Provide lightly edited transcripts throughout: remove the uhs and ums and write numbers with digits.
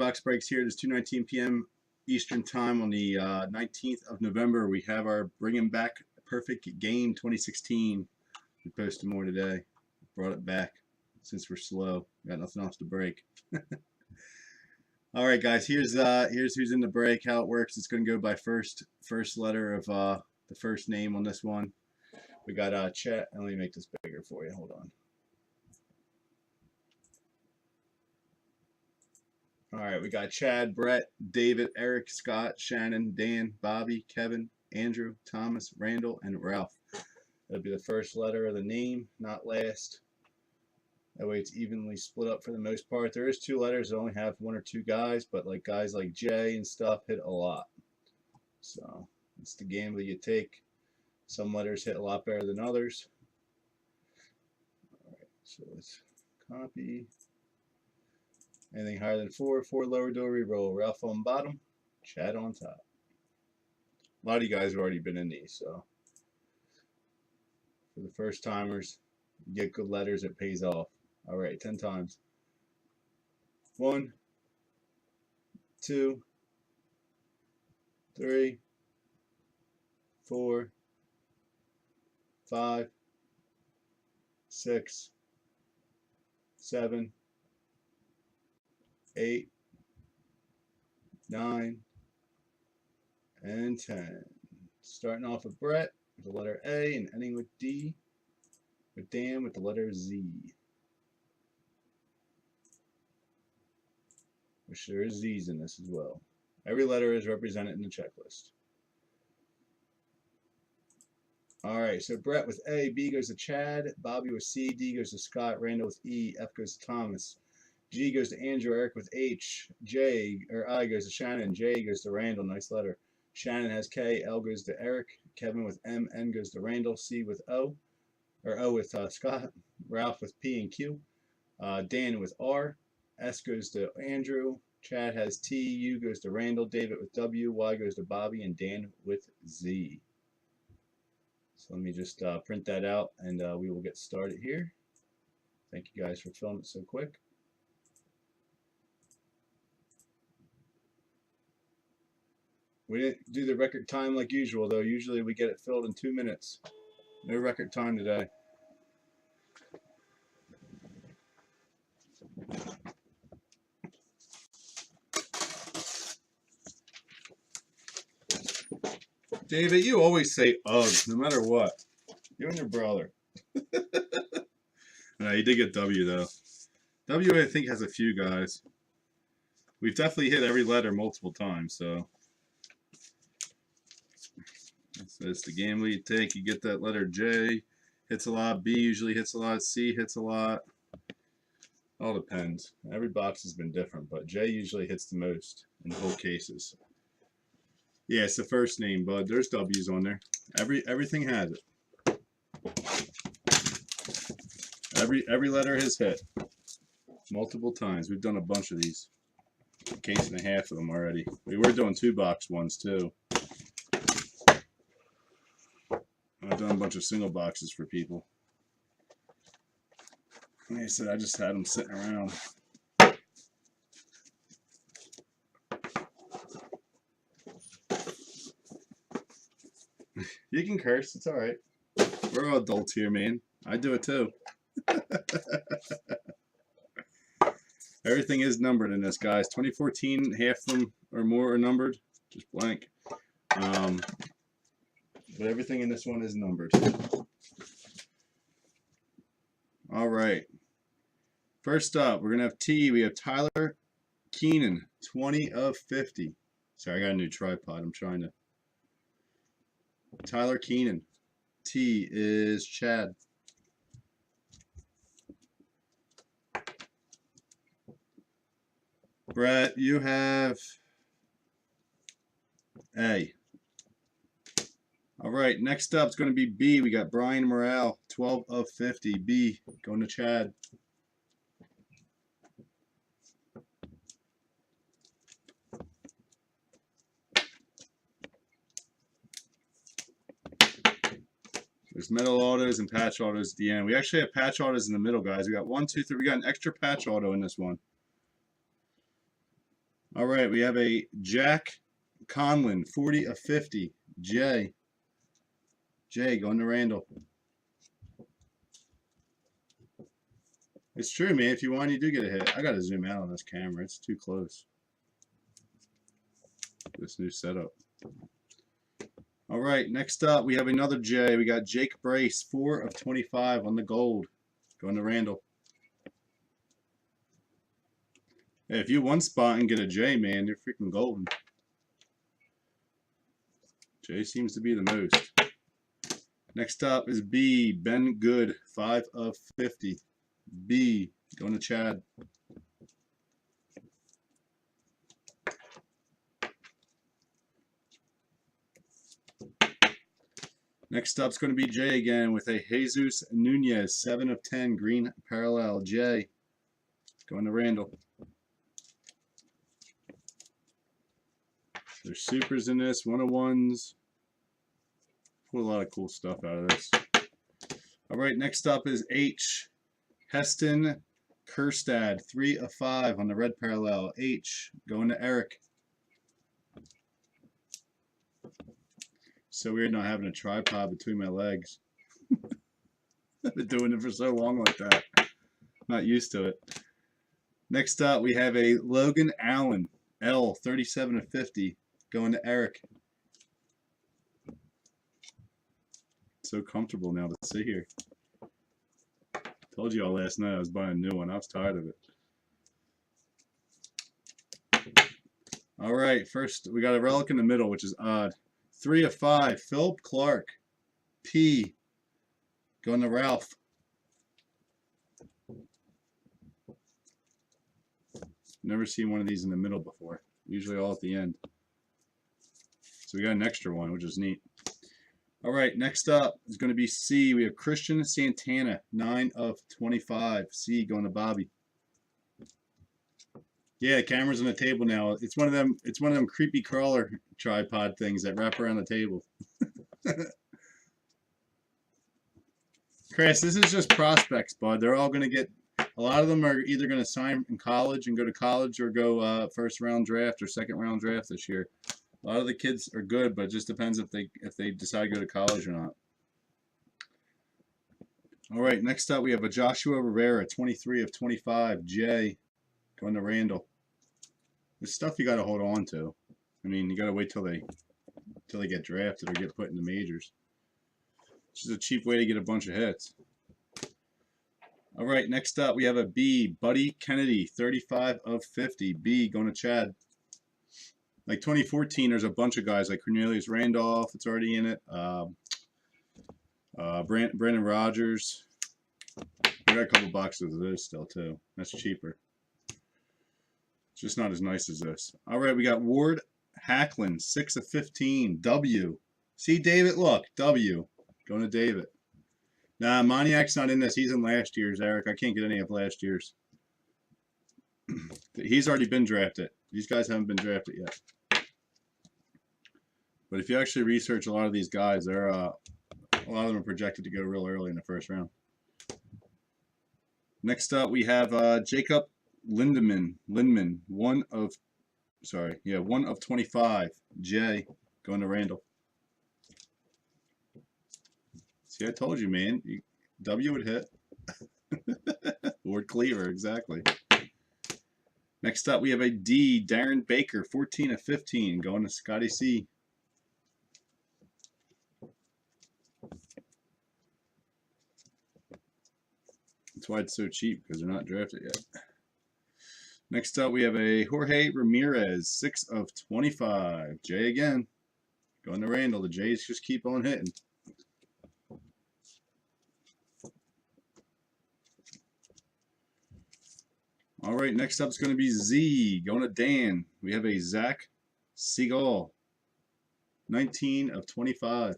box breaks here. It is 2:19 p.m. Eastern Time on the 19th of November. We have our Bringing Back Perfect Game 2016. We posted more today. Brought it back since we're slow. Got nothing else to break. All right, guys. Here's who's in the break. How it works. It's going to go by first letter of the first name on this one. We got Chet. Let me make this bigger for you. Hold on. All right, we got Chad, Brett, David, Eric, Scott, Shannon, Dan, Bobby, Kevin, Andrew, Thomas, Randall, and Ralph. That'll be the first letter of the name, not last. That way it's evenly split up for the most part. There is 2 letters that only have 1 or 2 guys, but like guys like Jay and stuff hit a lot. So it's the game that you take. Some letters hit a lot better than others. All right, so let's copy. Anything higher than 4 lower, do a reroll. Ralph on bottom, Chad on top. A lot of you guys have already been in these, so for the first timers, you get good letters, it pays off. All right, 10 times. 1, 2, 3, 4, 5, 6, 7, 8, 9, and 10. Starting off with Brett with the letter A and ending with D, with Dan with the letter Z. Which there is Z's in this as well. Every letter is represented in the checklist. Alright, so Brett with A, B goes to Chad, Bobby with C, D goes to Scott, Randall with E, F goes to Thomas, G goes to Andrew, Eric with H, I goes to Shannon, J goes to Randall, nice letter. Shannon has K, L goes to Eric, Kevin with M, N goes to Randall, C with O with Scott, Ralph with P and Q, Dan with R, S goes to Andrew, Chad has T, U goes to Randall, David with W, Y goes to Bobby, and Dan with Z. So let me just print that out and we will get started here. Thank you guys for filling it so quick. We didn't do the record time like usual, though. Usually we get it filled in 2 minutes. No record time today. David, you always say ugh, no matter what. You and your brother. No, you did get W, though. W, I think, has a few guys. We've definitely hit every letter multiple times, so. So it's the game where you take, you get that letter J, hits a lot, B usually hits a lot, C hits a lot. All depends. Every box has been different, but J usually hits the most in both cases. Yeah, it's the first name, bud. There's W's on there. Everything has it. Every letter has hit multiple times. We've done a bunch of these. A case and a half of them already. We were doing 2-box ones too. I've done a bunch of single boxes for people. Like I said, I just had them sitting around. You can curse, it's alright. We're all adults here, man. I do it too. Everything is numbered in this, guys. 2014, half of them or more are numbered. Just blank. But everything in this one is numbered. All right. First up, we're going to have T. We have Tyler Keenan, 20 of 50. Sorry, I got a new tripod. I'm trying to. Tyler Keenan. T is Chad. Brett, you have A. All right, next up is going to be B. We got Brian Morale, 12 of 50. B, going to Chad. There's metal autos and patch autos at the end. We actually have patch autos in the middle, guys. We got 1, 2, 3. We got an extra patch auto in this one. All right, we have a Jack Conlon, 40 of 50. Jay going to Randall. It's true, man. If you want, you do get a hit. I got to zoom out on this camera. It's too close. This new setup. All right, next up, we have another J. We got Jake Brace, 4 of 25 on the gold. Going to Randall. Hey, if you one spot and get a J, man, you're freaking golden. J seems to be the most. Next up is B, Ben Good, 5 of 50. B, going to Chad. Next up is going to be J again with a Jesus Nunez, 7 of 10, green parallel. J, going to Randall. There's supers in this, 101s. Pull a lot of cool stuff out of this. All right, next up is H. Heston Kjerstad, 3 of 5 on the red parallel. H, going to Eric. So weird not having a tripod between my legs. I've been doing it for so long like that. Not used to it. Next up, we have a Logan Allen, L, 37 of 50, going to Eric. So comfortable now to sit here. Told you all last night I was buying a new one. I was tired of it. All right, first we got a relic in the middle, which is odd. 3 of 5, Philip Clark. P, going to Ralph. Never seen one of these in the middle before. Usually all at the end. So we got an extra one, which is neat. All right, next up is going to be C. We have Christian Santana, 9 of 25. C, going to Bobby. Yeah, camera's on the table now. It's one of them. It's one of them creepy crawler tripod things that wrap around the table. Chris, this is just prospects, bud. They're all going to get. A lot of them are either going to sign in college and go to college, or go first round draft or second round draft this year. A lot of the kids are good, but it just depends if they decide to go to college or not. All right, next up we have a Joshua Rivera, 23 of 25. J, going to Randall. This stuff you got to hold on to. I mean, you got to wait till they get drafted or get put in the majors. This is a cheap way to get a bunch of hits. All right, next up we have a B, Buddy Kennedy, 35 of 50. B, going to Chad. Like 2014, there's a bunch of guys like Cornelius Randolph. It's already in it. Brandon Rogers. I got a couple boxes of this still too. That's cheaper. It's just not as nice as this. All right, we got Ward Hacklin, 6 of 15. W. See, David, look, W. Going to David. Nah, Moniak's not in this. He's in last year's, Eric. I can't get any of last year's. He's already been drafted. These guys haven't been drafted yet. But if you actually research a lot of these guys, they're a lot of them are projected to go real early in the first round. Next up, we have Jacob Lindman, 1 of 25. J, going to Randall. See, I told you, man. W would hit. Ward Cleaver, exactly. Next up, we have a D, Darren Baker, 14 of 15, going to Scotty C. That's why it's so cheap, because they're not drafted yet. Next up, we have a Jorge Ramirez, 6 of 25. J again. Going to Randall. The J's just keep on hitting. All right, next up is going to be Z. Going to Dan. We have a Zach Seagal, 19 of 25.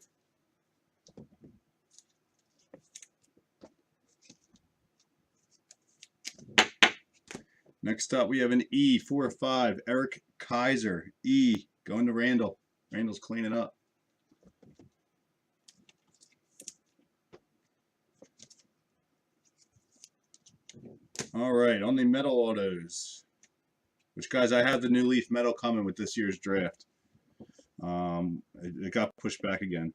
Next up, we have an E, 4 of 5. Eric Kaiser. E, going to Randall. Randall's cleaning up. All right, on the metal autos. Which, guys, I have the new Leaf Metal coming with this year's draft. It got pushed back again.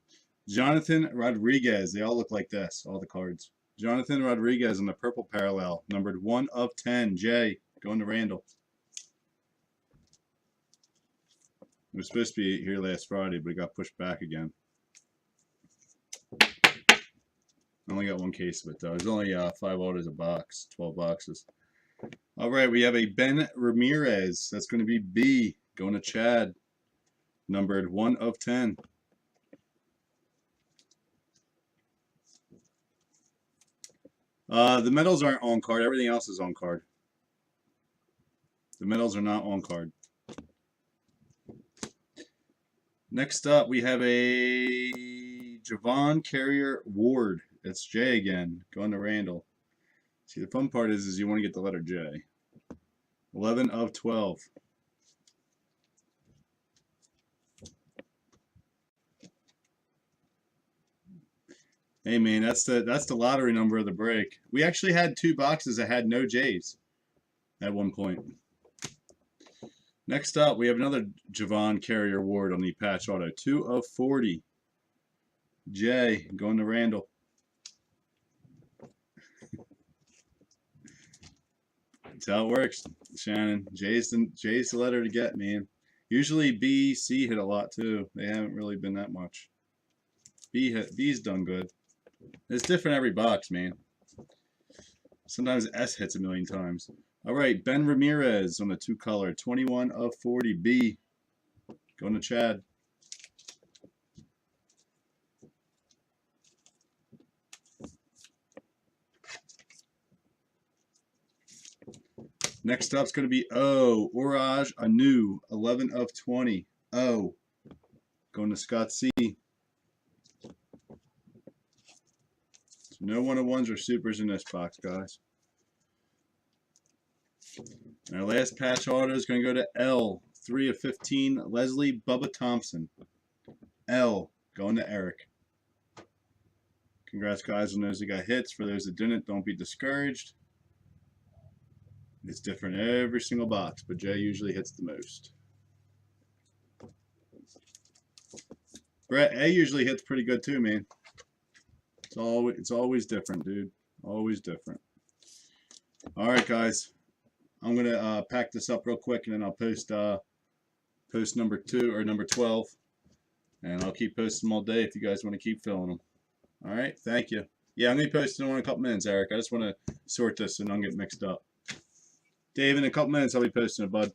Jonathan Rodriguez. They all look like this, all the cards. Jonathan Rodriguez in the purple parallel, numbered 1 of 10. Jay, going to Randall. It was supposed to be here last Friday, but it got pushed back again. I only got one case of it, though. There's only 5 orders a box, 12 boxes. All right, we have a Ben Ramirez. That's going to be B, going to Chad, numbered 1 of 10. The medals aren't on card. Everything else is on card. The medals are not on card. Next up, we have a Javon Carrier Ward. It's J again, going to Randall. See, the fun part is you want to get the letter J. 11 of 12. Hey man, that's the lottery number of the break. We actually had 2 boxes that had no J's at one point. Next up, we have another Javon Carrier Ward on the patch auto. 2 of 40. J, going to Randall. That's how it works, Shannon. J's the letter to get, man. Usually B, C hit a lot too. They haven't really been that much. B's done good. It's different every box, man. Sometimes S hits a million times. All right, Ben Ramirez on the 2-color, 21 of 40. B, going to Chad. Next up is going to be O, Oraj Anu, 11 of 20. O, going to Scott C. So no 1-of-1s or supers in this box, guys. And our last patch auto is going to go to L, 3 of 15. Leslie Bubba Thompson. L, going to Eric. Congrats, guys, on those that got hits. For those that didn't, don't be discouraged. It's different every single box, but Jay usually hits the most. Brett, A usually hits pretty good too, man. It's always different, dude. Always different. All right, guys. I'm gonna pack this up real quick, and then I'll post number 2 or number 12, and I'll keep posting them all day if you guys want to keep filling them. All right, thank you. Yeah, I'm gonna be posting in a couple minutes, Eric. I just want to sort this so I don't get mixed up. Dave, in a couple minutes, I'll be posting it, bud.